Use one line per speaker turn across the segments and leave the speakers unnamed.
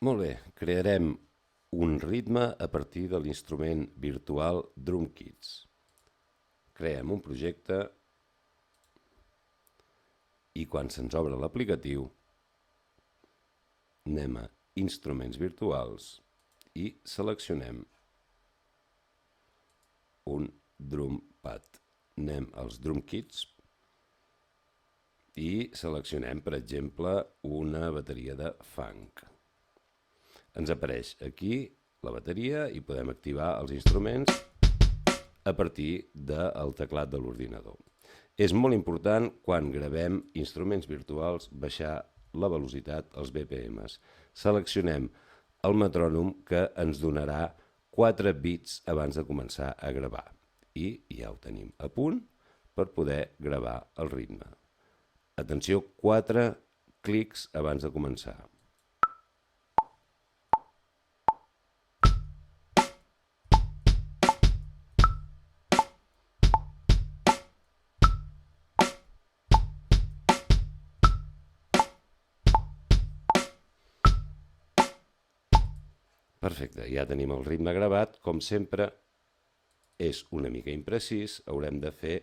Molt bé, crearem un ritme a partir de l'instrument virtual DrumKits. Creem un projecte i quan se'ns obre l'aplicatiu anem a Instruments virtuals i seleccionem un drumpad. Anem als DrumKits i seleccionem, per exemple, una bateria de funk. Ens apareix aquí la bateria i podem activar els instruments a partir del teclat de l'ordinador. És molt important, quan gravem instruments virtuals, baixar la velocitat, els BPMs. Seleccionem el metrònom, que ens donarà 4 bits abans de començar a gravar. I ja ho tenim a punt per poder gravar el ritme. Atenció, 4 clics abans de començar. Perfecte, ja tenim el ritme gravat. Com sempre, és una mica imprecís, haurem de fer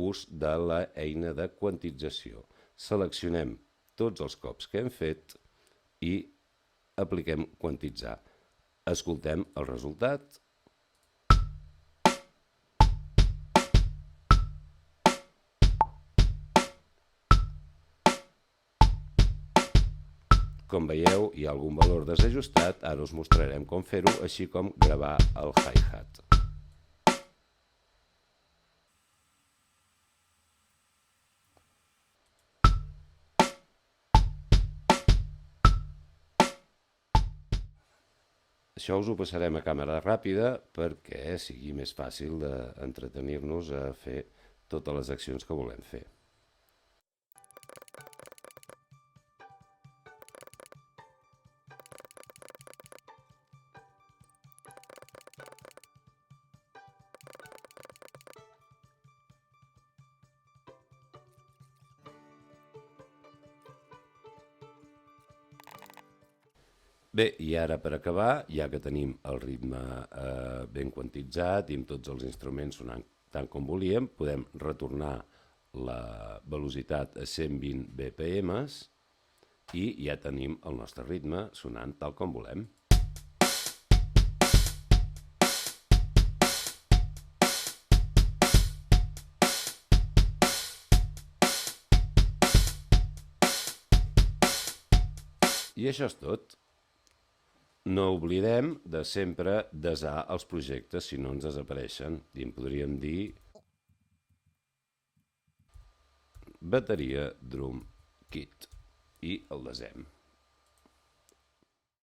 ús de l'eina de quantització. Seleccionem tots els cops que hem fet i apliquem quantitzar. Escoltem el resultat. Com veieu, hi ha algun valor desajustat. Ara us mostrarem com fer-ho, així com gravar el hi-hat. Això us ho passarem a càmera ràpida perquè sigui més fàcil d'entretenir-nos a fer totes les accions que volem fer. Bé, i ara per acabar, ja que tenim el ritme ben quantitzat i amb tots els instruments sonant tant com volíem, podem retornar la velocitat a 120 BPMs i ja tenim el nostre ritme sonant tal com volem. I això és tot. No oblidem de sempre desar els projectes, si no ens desapareixen. I en podríem dir bateria drum kit i el desem.